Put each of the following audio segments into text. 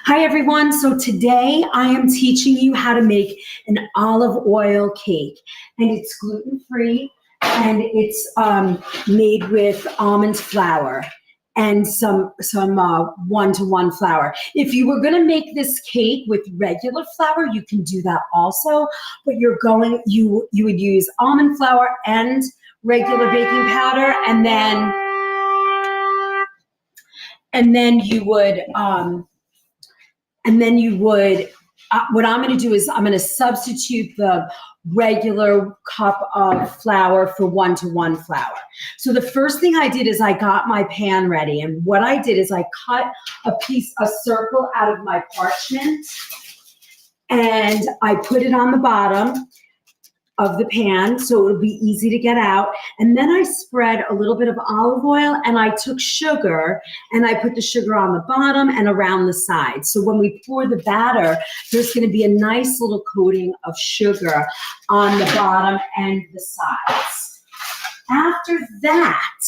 Hi everyone, so today I am teaching you how to make an olive oil cake, and it's gluten-free and it's made with almond flour and some one-to-one flour. If you were going to make this cake with regular flour, you can do that also, but you would use almond flour and regular baking powder, and then you would, what I'm going to do is I'm going to substitute the regular cup of flour for one-to-one flour. So the first thing I did is I got my pan ready. And what I did is I cut a circle out of my parchment, and I put it on the bottom of the pan so it would be easy to get out. And then I spread a little bit of olive oil, and I took sugar and I put the sugar on the bottom and around the sides. So when we pour the batter, there's going to be a nice little coating of sugar on the bottom and the sides. After that,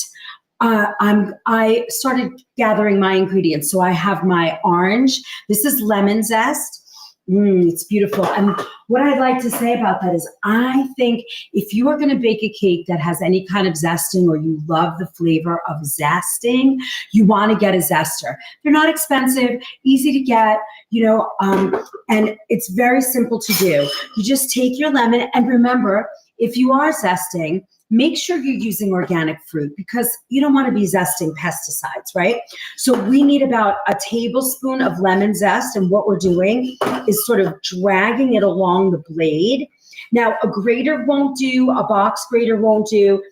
I started gathering my ingredients. So I have my orange. This is lemon zest. It's beautiful. And what I'd like to say about that is I think if you are going to bake a cake that has any kind of zesting, or you love the flavor of zesting, you want to get a zester. They're not expensive, easy to get, and it's very simple to do. You just take your lemon, and remember, if you are zesting, make sure you're using organic fruit, because you don't want to be zesting pesticides, right? So we need about a tablespoon of lemon zest, and what we're doing is sort of dragging it along the blade. Now, a grater won't do, a box grater won't do.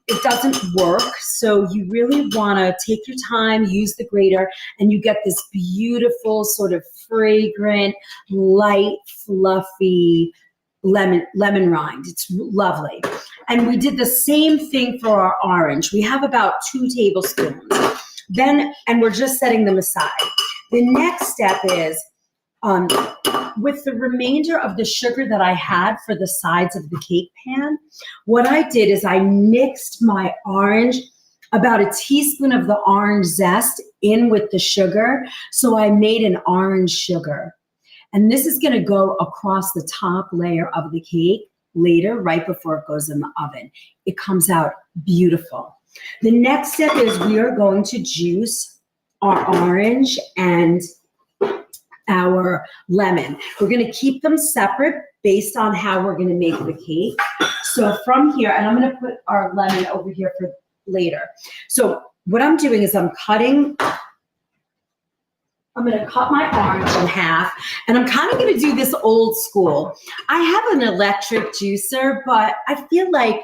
It doesn't work, so you really want to take your time, use the grater, and you get this beautiful, sort of fragrant, light, fluffy lemon rind. It's lovely. And we did the same thing for our orange. We have about 2 tablespoons. And we're just setting them aside. The next step is, with the remainder of the sugar that I had for the sides of the cake pan, what I did is I mixed my orange, about a teaspoon of the orange zest in with the sugar. So I made an orange sugar. And this is going to go across the top layer of the cake later, right before it goes in the oven. It comes out beautiful. The next step is we are going to juice our orange and our lemon. We're going to keep them separate based on how we're going to make the cake. So from here, and I'm going to put our lemon over here for later. So what I'm doing is I'm going to cut my orange in half, and I'm kind of going to do this old school. I have an electric juicer, but I feel like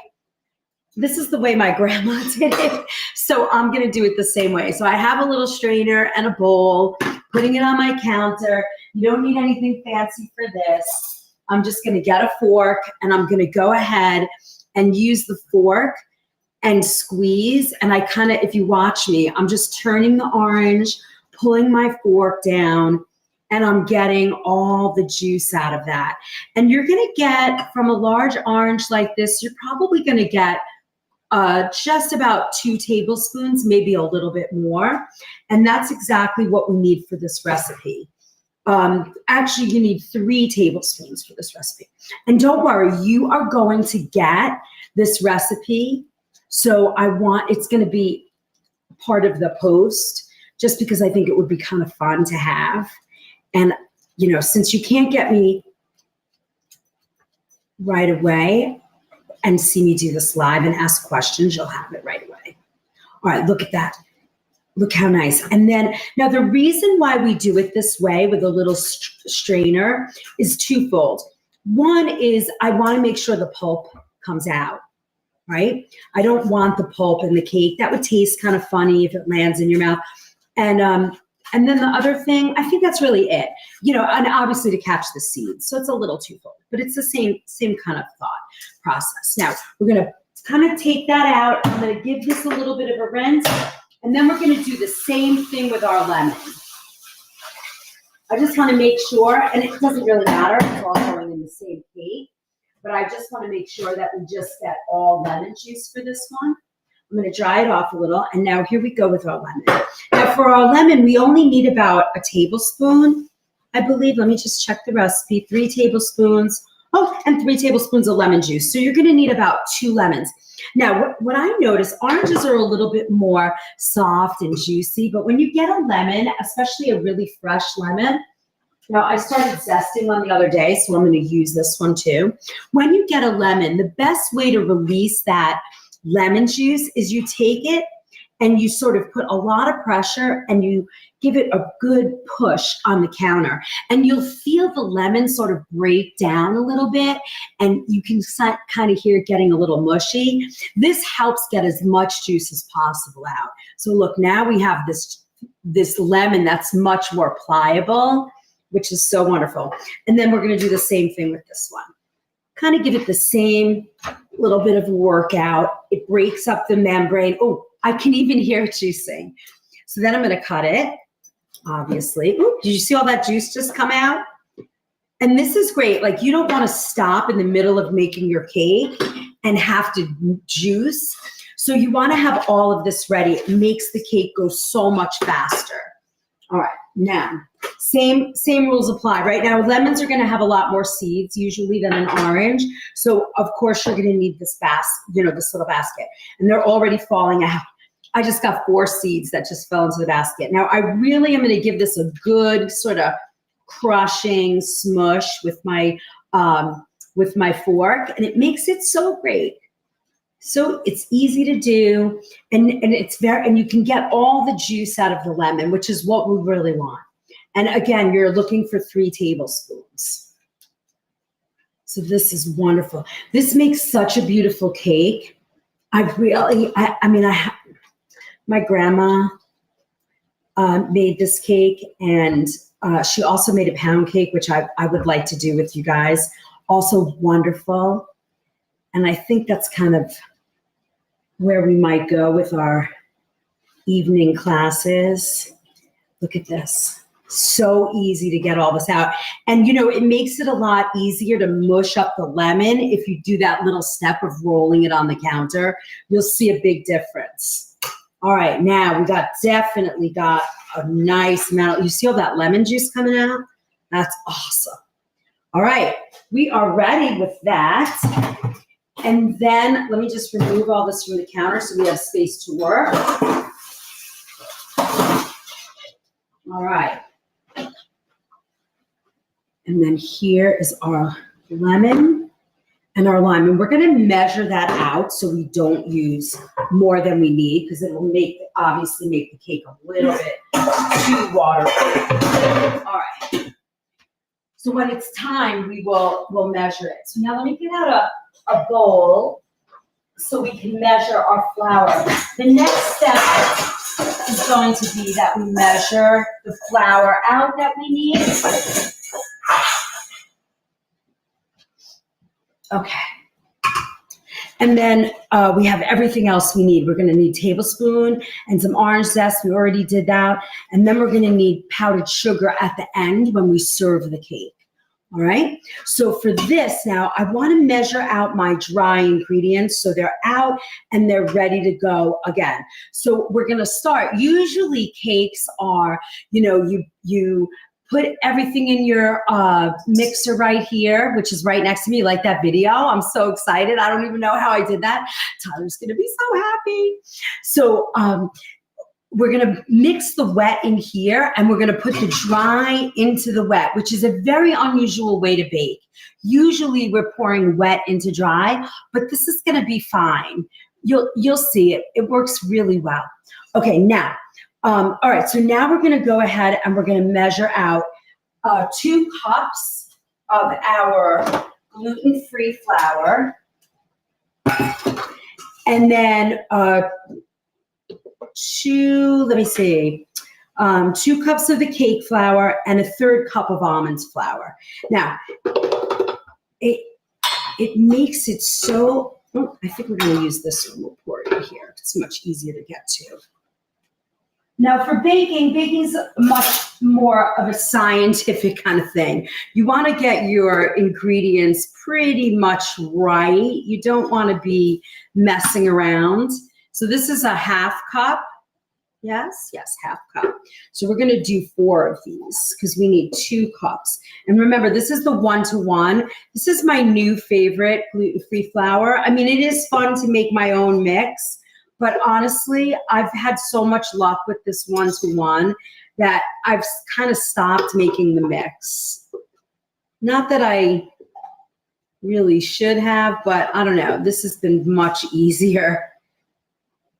this is the way my grandma did it, so I'm going to do it the same way. So I have a little strainer and a bowl, putting it on my counter. You don't need anything fancy for this. I'm just going to get a fork, and I'm going to go ahead and use the fork and squeeze. And I kind of, if you watch me, I'm just turning the orange, pulling my fork down, and I'm getting all the juice out of that. And you're going to get, from a large orange like this, you're probably going to get just about 2 tablespoons, maybe a little bit more. And that's exactly what we need for this recipe. Actually, you need 3 tablespoons for this recipe. And don't worry, you are going to get this recipe. So it's going to be part of the post, just because I think it would be kind of fun to have. And, since you can't get me right away and see me do this live and ask questions, you'll have it right away. All right, look at that. Look how nice. And then, now the reason why we do it this way with a little strainer is twofold. One is I want to make sure the pulp comes out, right? I don't want the pulp in the cake. That would taste kind of funny if it lands in your mouth. And then the other thing, I think that's really it, and obviously to catch the seeds. So it's a little twofold, but it's the same kind of thought process. Now we're going to kind of take that out. I'm going to give this a little bit of a rinse, and then we're going to do the same thing with our lemon. I just want to make sure, and it doesn't really matter, it's all going in the same cake, but I just want to make sure that we just get all lemon juice for this one. I'm going to dry it off a little. And now here we go with our lemon. Now for our lemon, we only need about a tablespoon, I believe. Let me just check the recipe. 3 tablespoons. Oh, and 3 tablespoons of lemon juice. So you're going to need about 2 lemons. Now, what I notice, oranges are a little bit more soft and juicy, but when you get a lemon, especially a really fresh lemon, now I started zesting one the other day, so I'm going to use this one too. When you get a lemon, the best way to release that lemon juice is you take it and you sort of put a lot of pressure and you give it a good push on the counter. And you'll feel the lemon sort of break down a little bit and you can kind of hear it getting a little mushy. This helps get as much juice as possible out. So look, now we have this lemon that's much more pliable, which is so wonderful. And then we're gonna do the same thing with this one. Kind of give it the same little bit of a workout. It breaks up the membrane. Oh, I can even hear it juicing. So then I'm gonna cut it, obviously. Ooh, did you see all that juice just come out? And this is great. Like, you don't wanna stop in the middle of making your cake and have to juice. So you wanna have all of this ready. It makes the cake go so much faster. All right, now, same rules apply. Right now, lemons are gonna have a lot more seeds usually than an orange. So of course you're gonna need this this little basket. And they're already falling out. I just got 4 seeds that just fell into the basket. Now I really am gonna give this a good sort of crushing smush with my fork, and it makes it so great. So it's easy to do, and you can get all the juice out of the lemon, which is what we really want. And again, you're looking for 3 tablespoons. So this is wonderful. This makes such a beautiful cake. My grandma made this cake, and she also made a pound cake, which I would like to do with you guys. Also wonderful. And I think that's kind of where we might go with our evening classes. Look at this. So easy to get all this out. And it makes it a lot easier to mush up the lemon if you do that little step of rolling it on the counter. You'll see a big difference. All right, now we definitely got a nice amount. You see all that lemon juice coming out? That's awesome. All right, we are ready with that. And then let me just remove all this from the counter so we have space to work. All right. And then here is our lemon and our lime. And we're going to measure that out so we don't use more than we need, because it will obviously make the cake a little bit too watery. All right. So when it's time, we'll measure it. So now let me get out a bowl so we can measure our flour. The next step is going to be that we measure the flour out that we need. Okay. And then we have everything else we need. We're going to need a tablespoon and some orange zest. We already did that. And then we're going to need powdered sugar at the end when we serve the cake. All right. So for this now, I want to measure out my dry ingredients so they're out and they're ready to go again. So we're going to start. Usually cakes are, you put everything in your mixer right here, which is right next to me, like that video. I'm so excited. I don't even know how I did that. Tyler's going to be so happy. So we're going to mix the wet in here, and we're going to put the dry into the wet, which is a very unusual way to bake. Usually we're pouring wet into dry, but this is going to be fine. You'll see it. It works really well. Okay, now, all right, so now we're going to go ahead and we're going to measure out 2 cups of our gluten-free flour, and then 2 cups of the cake flour and a 1/3 cup of almond flour. Now, it makes it so, I think we're going to use this one. We'll pour it in here. It's much easier to get to. Now for baking's much more of a scientific kind of thing. You want to get your ingredients pretty much right. You don't want to be messing around. So this is a half cup. Yes, half cup. So we're going to do 4 of these because we need 2 cups. And remember, this is the 1-to-1. This is my new favorite gluten-free flour. I mean, it is fun to make my own mix, but honestly, I've had so much luck with this 1-to-1 that I've kind of stopped making the mix. Not that I really should have, but I don't know. This has been much easier.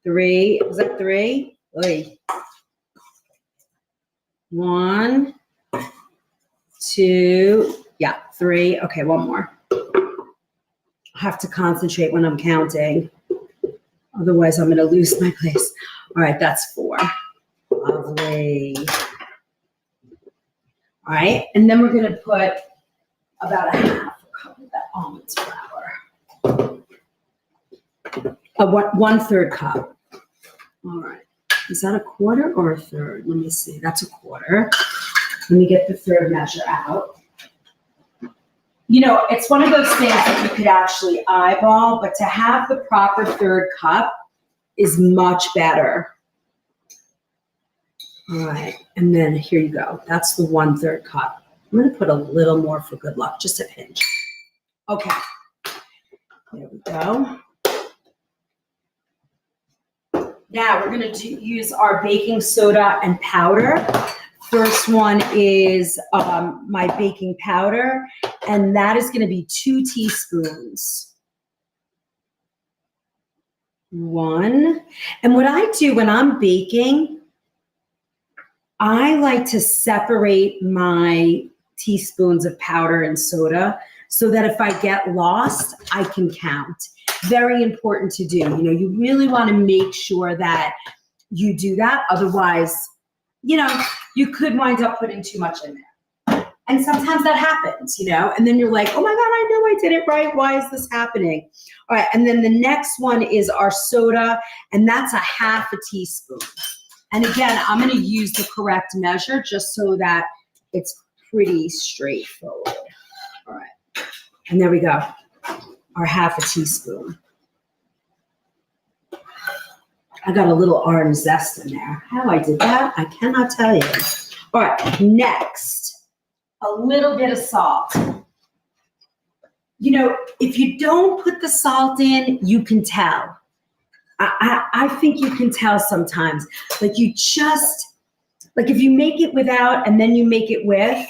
3, was that 3? 1, 2, 3. Okay, one more. I have to concentrate when I'm counting. Otherwise, I'm going to lose my place. All right, that's 4. Lovely. All right, and then we're going to put about a half a cup of that almond flour. 1/3 cup. All right. Is that a quarter or a third? Let me see. That's a quarter. Let me get the third measure out. You know, it's one of those things that you could actually eyeball, but to have the proper 1/3 cup is much better. All right. And then here you go. That's the 1/3 cup. I'm going to put a little more for good luck, just a pinch. Okay. There we go. Now we're going to use our baking soda and powder. First one is my baking powder, and that is going to be 2 teaspoons. 1. And what I do when I'm baking, I like to separate my teaspoons of powder and soda so that if I get lost, I can count. Very important to do. You know, you really want to make sure that you do that. Otherwise, you know, you could wind up putting too much in there. And sometimes that happens, you know, and then you're like, oh my God, I know I did it right. Why is this happening? All right. And then the next one is our soda, and that's a half a teaspoon. And again, I'm going to use the correct measure just so that it's pretty straightforward. All right. And there we go. Our half a teaspoon. I got a little orange zest in there. How I did that, I cannot tell you. All right, next, a little bit of salt. You know, if you don't put the salt in, you can tell. I think you can tell sometimes. Like you just, like if you make it without and then you make it with,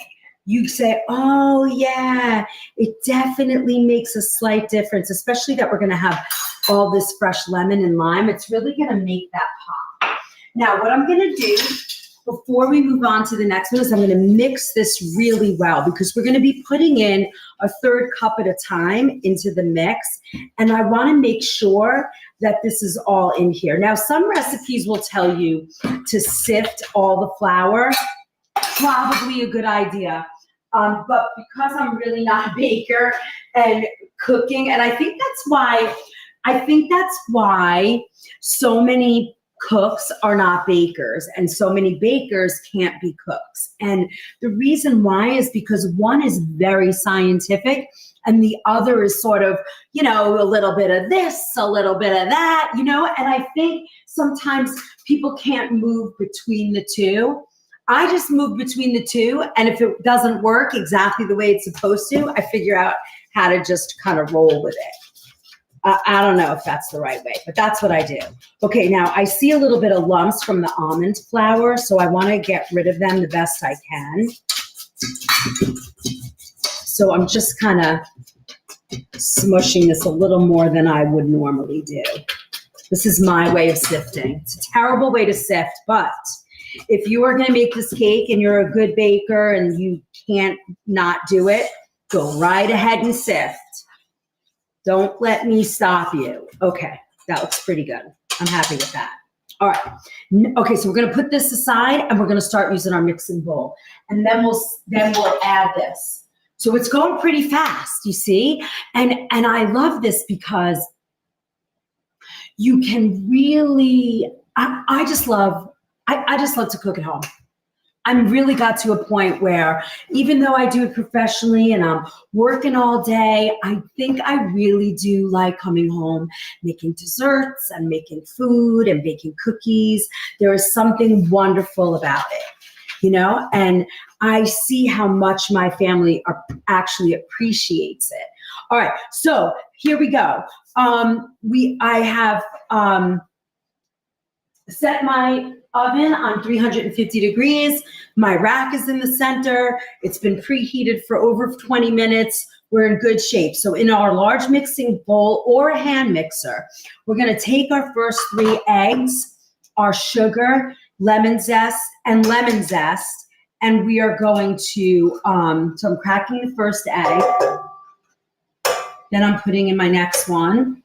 you say, oh yeah, it definitely makes a slight difference, especially that we're gonna have all this fresh lemon and lime. It's really gonna make that pop. Now, what I'm gonna do before we move on to the next one is I'm gonna mix this really well because we're gonna be putting in a 1/3 cup at a time into the mix. And I wanna make sure that this is all in here. Now, some recipes will tell you to sift all the flour. Probably a good idea. But because I'm really not a baker and cooking, and I think that's why so many cooks are not bakers and so many bakers can't be cooks. And the reason why is because one is very scientific and the other is sort of, you know, a little bit of this, a little bit of that, you know, and I think sometimes people can't move between the two. I just move between the two, and if it doesn't work exactly the way it's supposed to, I figure out how to just kind of roll with it. I don't know if that's the right way, but that's what I do. Okay, now I see a little bit of lumps from the almond flour, so I want to get rid of them the best I can. So I'm just kind of smushing this a little more than I would normally do. This is my way of sifting. It's a terrible way to sift, but if you are going to make this cake and you're a good baker and you can't not do it, go right ahead and sift. Don't let me stop you. Okay, that looks pretty good. I'm happy with that. All right. Okay, so we're going to put this aside and we're going to start using our mixing bowl. And then we'll add this. So it's going pretty fast, you see? And I love this because you can really, I just love to cook at home. I'm really got to a point where even though I do it professionally and I'm working all day, I think I really do like coming home, making desserts and making food and baking cookies. There is something wonderful about it, and I see how much my family actually appreciates it. All right, so here we go. I have set my oven on 350 degrees. My rack is in the center. It's been preheated for over 20 minutes. We're in good shape. So in our large mixing bowl or a hand mixer, we're going to take our first 3 eggs, our sugar, lemon zest, and we are going to, so I'm cracking the first egg. Then I'm putting in my next one.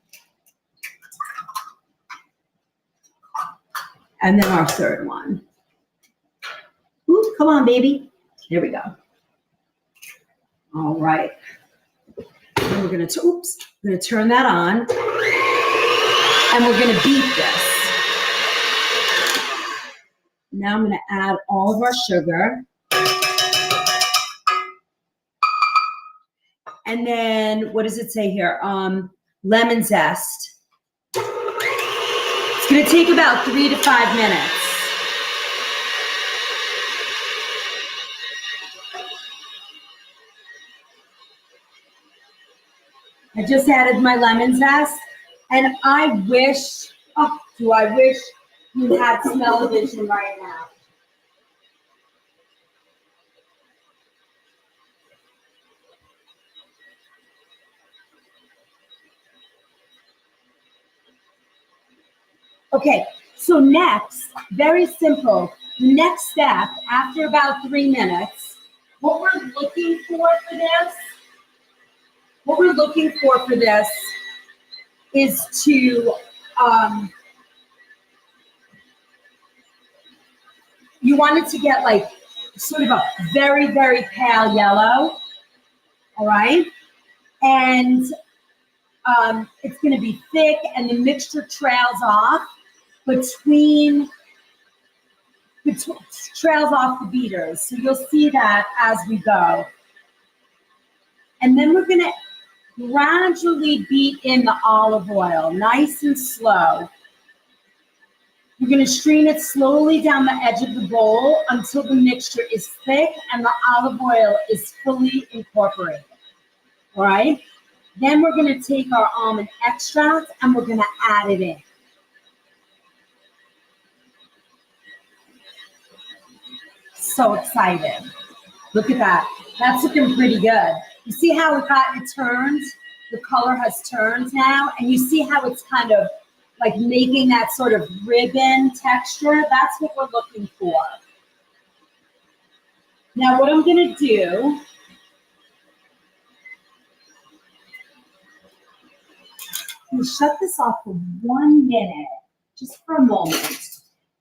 And then our third one. Ooh, come on, baby. Here we go. All right. And we're gonna turn that on. And we're gonna beat this. Now I'm gonna add all of our sugar. And then, what does it say here? Lemon zest. It's going to take about 3 to 5 minutes. I just added my lemon zest, and I wish, you had smell-o-vision right now. Okay, so next, very simple. The next step, after about 3 minutes, what we're looking for this is to, you want it to get like sort of a very, very pale yellow, all right? And it's gonna be thick and the mixture trails off trails off the beaters. So you'll see that as we go. And then we're gonna gradually beat in the olive oil, nice and slow. You're gonna stream it slowly down the edge of the bowl until the mixture is thick and the olive oil is fully incorporated, all right? Then we're gonna take our almond extract and we're gonna add it in. So excited. Look at that. That's looking pretty good. You see how it turned? The color has turned now, and you see how it's kind of like making that sort of ribbon texture. That's what we're looking for. Now what I'm gonna do, I'm gonna shut this off for 1 minute, just for a moment.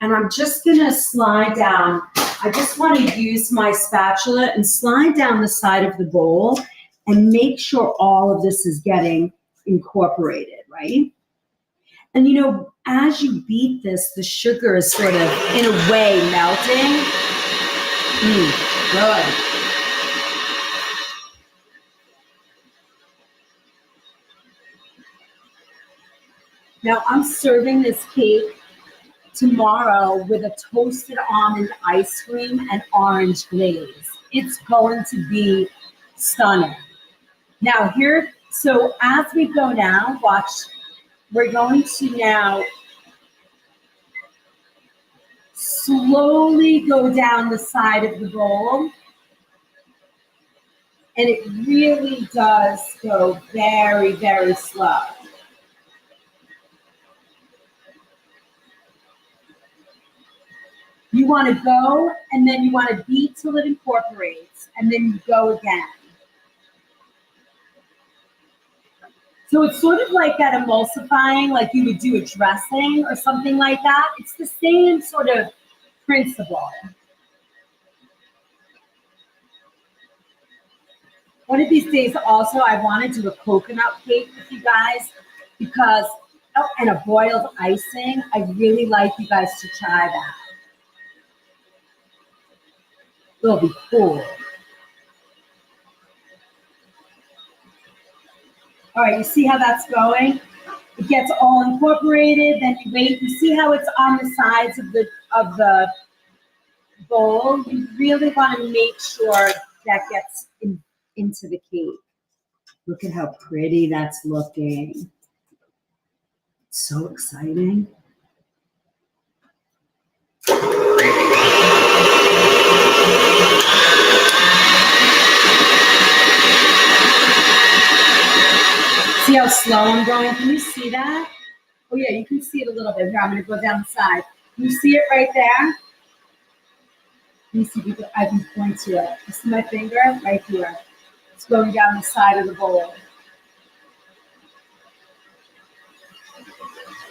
And I'm just gonna slide down. I just wanna use my spatula and slide down the side of the bowl and make sure all of this is getting incorporated, right? And as you beat this, the sugar is sort of, in a way, melting. Good. Now I'm serving this cake tomorrow with a toasted almond ice cream and orange glaze. It's going to be stunning. Now so as we go now, watch, we're going to now slowly go down the side of the bowl. And it really does go very, very slow. You want to go, and then you want to beat till it incorporates, and then you go again. So it's sort of like that emulsifying, like you would do a dressing or something like that. It's the same sort of principle. One of these days also, I want to do a coconut cake with you guys because, and a boiled icing. I really like you guys to try that. It'll be cool. All right, you see how that's going? It gets all incorporated, then you wait. You see how it's on the sides of the bowl? You really want to make sure that gets into the cake. Look at how pretty that's looking. It's so exciting. See how slow I'm going? Can you see that? Oh yeah, you can see it a little bit. Here, I'm gonna go down the side. Can you see it right there? Let me see if I can point to it. You see my finger? Right here. It's going down the side of the bowl.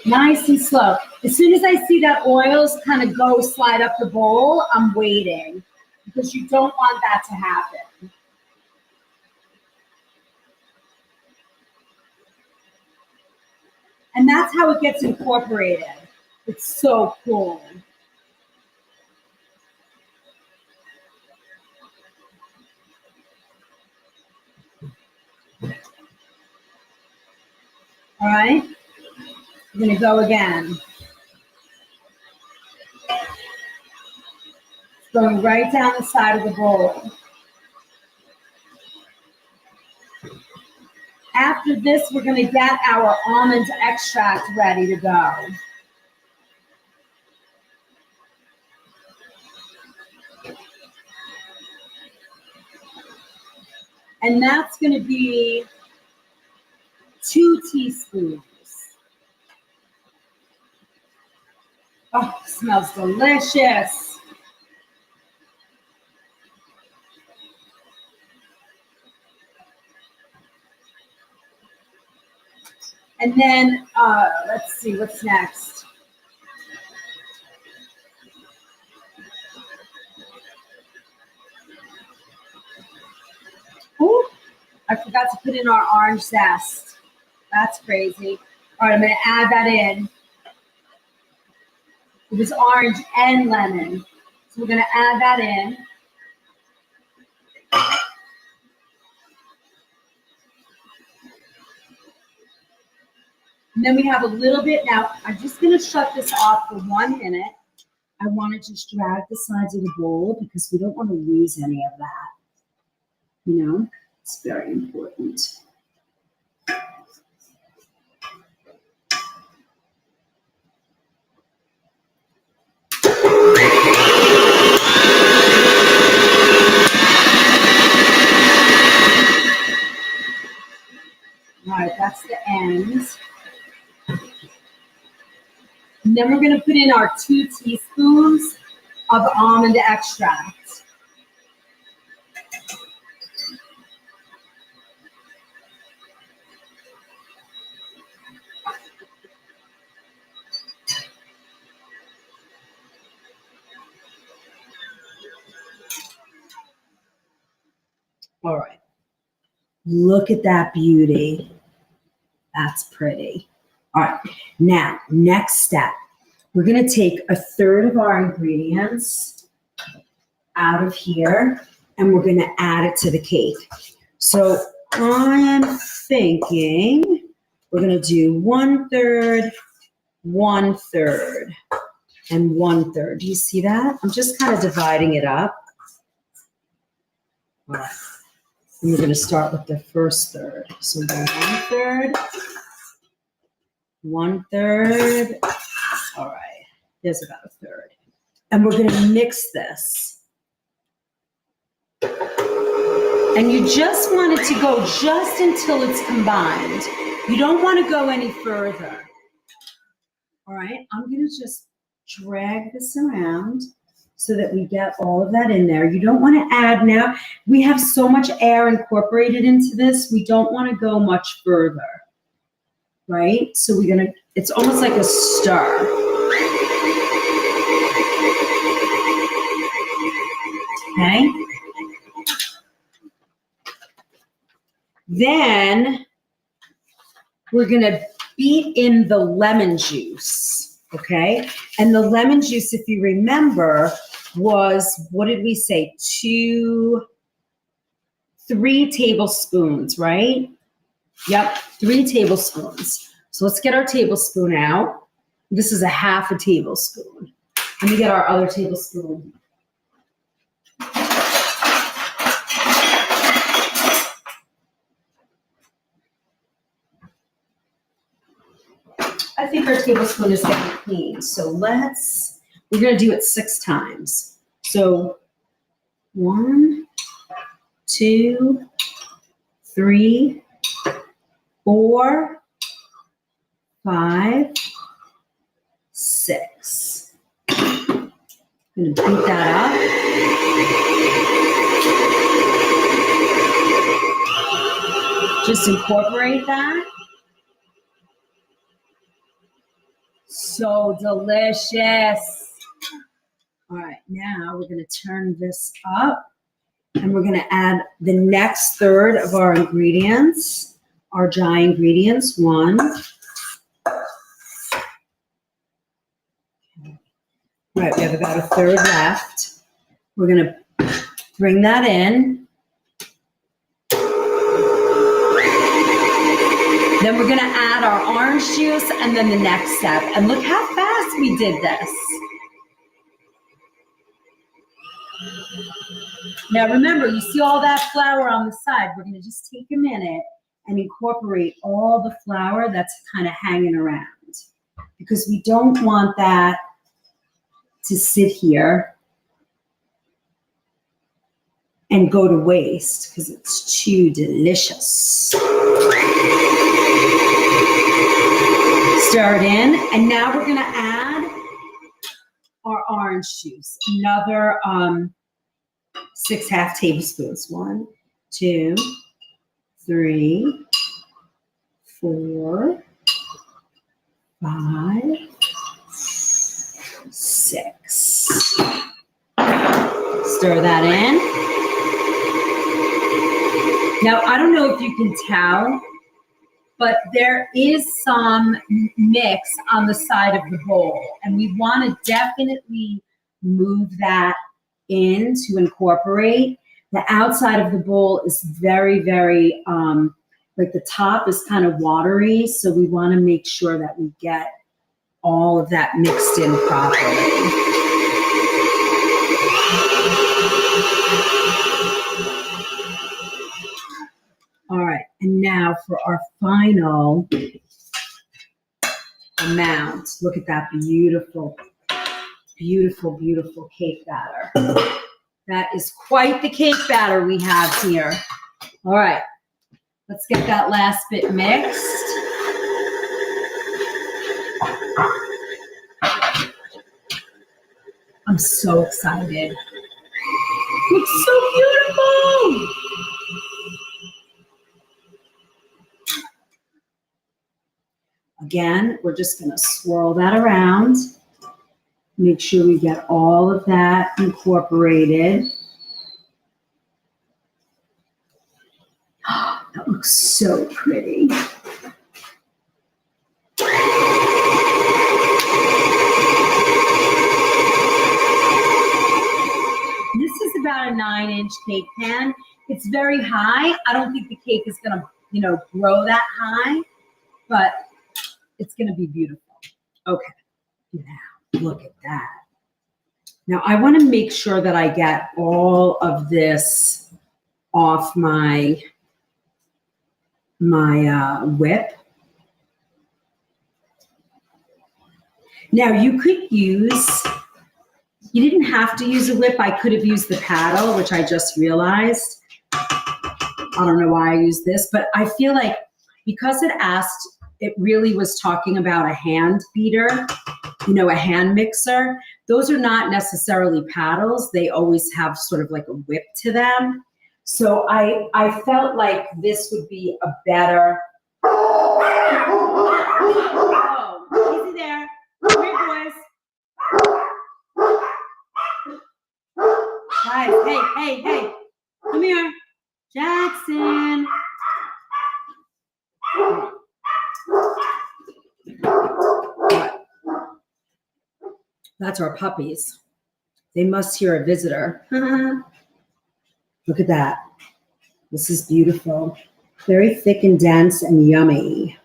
Nice and slow. As soon as I see that oils kind of go slide up the bowl, I'm waiting because you don't want that to happen. And that's how it gets incorporated. It's so cool. All right, I'm gonna go again. It's going right down the side of the bowl. After this, we're gonna get our almond extract ready to go. And that's gonna be 2 teaspoons. Oh, it smells delicious. And then, let's see, what's next? Ooh, I forgot to put in our orange zest. That's crazy. All right, I'm gonna add that in. It was orange and lemon. So we're gonna add that in. And then we have a little bit. Now, I'm just gonna shut this off for 1 minute. I wanna just drag the sides of the bowl because we don't wanna lose any of that. You know, it's very important. All right, that's the end. And then we're gonna put in our 2 teaspoons of almond extract. All right, look at that beauty. That's pretty. All right, now, next step. We're gonna take 1/3 of our ingredients out of here and we're gonna add it to the cake. So I am thinking we're gonna do 1/3, 1/3, and 1/3. Do you see that? I'm just kind of dividing it up. All right. And we're going to start with the first third. So we're going 1/3, 1/3. All right, there's about 1/3. And we're going to mix this. And you just want it to go just until it's combined. You don't want to go any further. All right, I'm going to just drag this around so that we get all of that in there. You don't want to add now. We have so much air incorporated into this. We don't want to go much further, right? So we're going to, it's almost like a stir. Okay. Then we're going to beat in the lemon juice, okay? And the lemon juice, if you remember, was, what did we say? 3 tablespoons, right? Yep, 3 tablespoons. So let's get our tablespoon out. This is a half a tablespoon. Let me get our other tablespoon. I think our tablespoon is getting clean. So we're going to do it 6 times. So 1, 2, 3, 4, 5, 6. I'm going to beat that up. Just incorporate that. So delicious. All right, now we're going to turn this up and we're going to add the next third of our ingredients, our dry ingredients. 1. All right, we have about a third left. We're going to bring that in. Then we're going to add our orange juice and then the next step. And look how fast we did this. Now remember, you see all that flour on the side. We're going to just take a minute and incorporate all the flour that's kind of hanging around, because we don't want that to sit here and go to waste because it's too delicious. Stir it in, and now we're going to add our orange juice. Another 6 half tablespoons. 1, 2, 3, 4, 5, 6. Stir that in. Now, I don't know if you can tell, but there is some mix on the side of the bowl, and we want to definitely move that in to incorporate. The outside of the bowl is very, very, like the top is kind of watery, so we want to make sure that we get all of that mixed in properly. All right, and now for our final amount. Look at that beautiful, beautiful, beautiful cake batter. That is quite the cake batter we have here. All right, let's get that last bit mixed. I'm so excited. It's so beautiful. Again, we're just going to swirl that around. Make sure we get all of that incorporated. Oh, that looks so pretty. This is about a 9-inch cake pan. It's very high. I don't think the cake is going to, grow that high, but it's going to be beautiful. Okay. Now, look at that. Now, I want to make sure that I get all of this off my whip. Now, you didn't have to use a whip. I could have used the paddle, which I just realized. I don't know why I used this, but I feel like because it really was talking about a hand beater, a hand mixer. Those are not necessarily paddles. They always have sort of like a whip to them. So I felt like this would be a better. Oh, easy there. Come here, boys. Guys, hey. Come here. Jackson. That's our puppies. They must hear a visitor. Look at that. This is beautiful. Very thick and dense and yummy.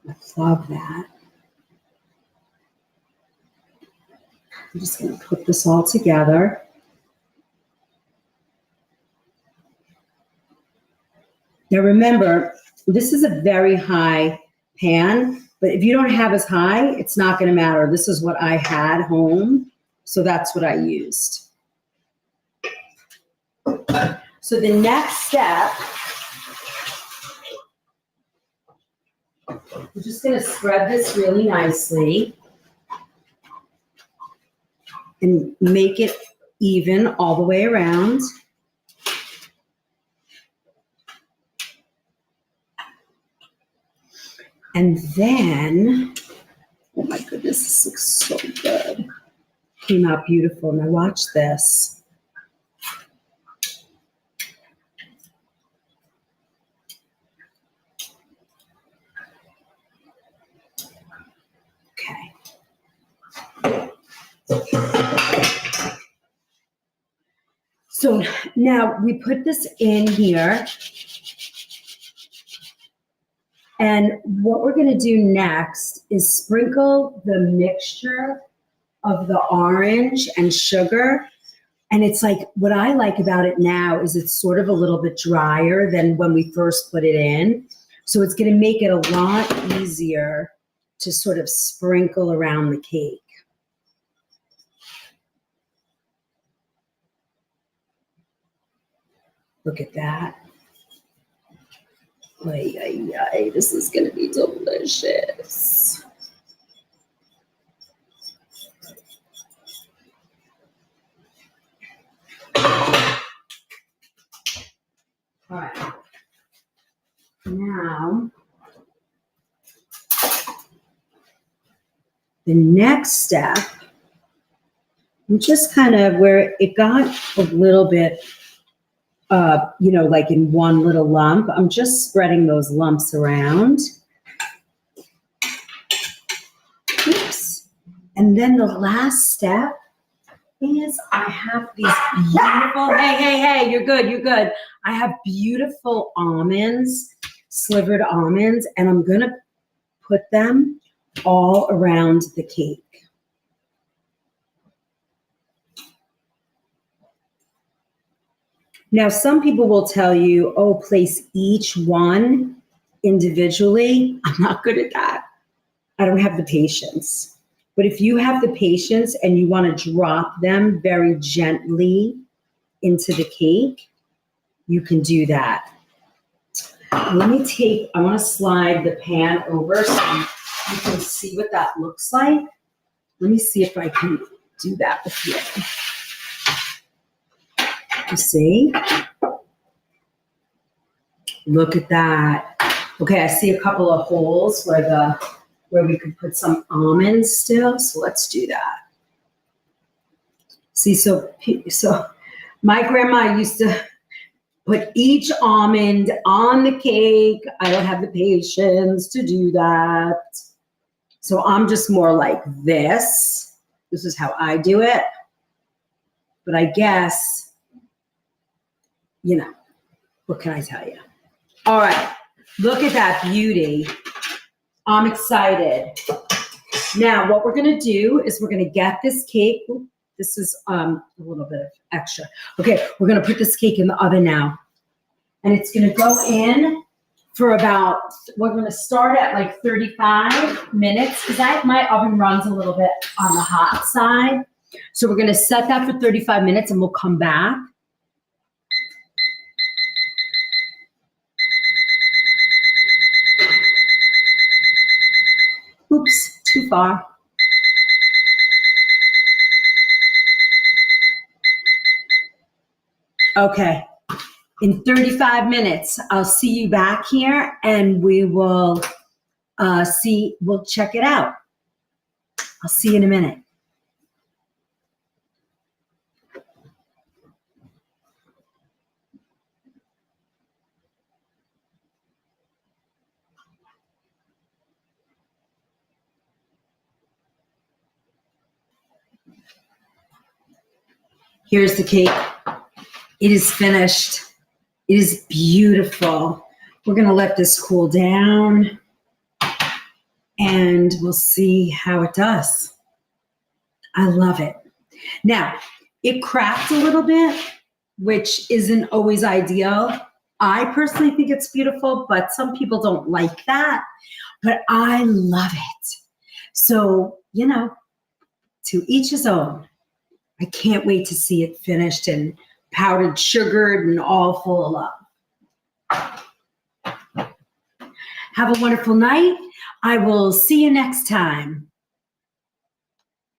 I love that. I'm just going to put this all together. Now remember, this is a very high pan, but if you don't have as high, it's not going to matter. This is what I had home, so that's what I used. So the next step, we're just going to spread this really nicely and make it even all the way around. And then, oh my goodness, this looks so good. Came out beautiful. Now watch this. Okay. So now we put this in here. And what we're going to do next is sprinkle the mixture of the orange and sugar. And it's like, what I like about it now is it's sort of a little bit drier than when we first put it in. So it's going to make it a lot easier to sort of sprinkle around the cake. Look at that. Ay, ay, ay, this is going to be delicious. All right. Now, the next step, just kind of where it got a little bit, like in one little lump, I'm just spreading those lumps around. Oops. And then the last step is I have these beautiful, hey, you're good. I have beautiful almonds, slivered almonds, and I'm going to put them all around the cake. Now, some people will tell you, oh, place each one individually. I'm not good at that. I don't have the patience. But if you have the patience and you want to drop them very gently into the cake, you can do that. I want to slide the pan over so you can see what that looks like. Let me see if I can do that with you. You see? Look at that. Okay, I see a couple of holes where we could put some almonds still. So let's do that. See, so my grandma used to put each almond on the cake. I don't have the patience to do that. So I'm just more like this. This is how I do it. But I guess, what can I tell you? All right, look at that beauty. I'm excited. Now, what we're going to do is we're going to get this cake. This is a little bit of extra. Okay, we're going to put this cake in the oven now. And it's going to go in for we're going to start at like 35 minutes because my oven runs a little bit on the hot side. So we're going to set that for 35 minutes and we'll come back. Oops, too far. Okay, in 35 minutes, I'll see you back here and we will we'll check it out. I'll see you in a minute. Here's the cake. It is finished. It is beautiful. We're going to let this cool down and we'll see how it does. I love it. Now, it cracked a little bit, which isn't always ideal. I personally think it's beautiful, but some people don't like that. But I love it. So, you know, to each his own. I can't wait to see it finished and powdered, sugared, and all full of love. Have a wonderful night. I will see you next time.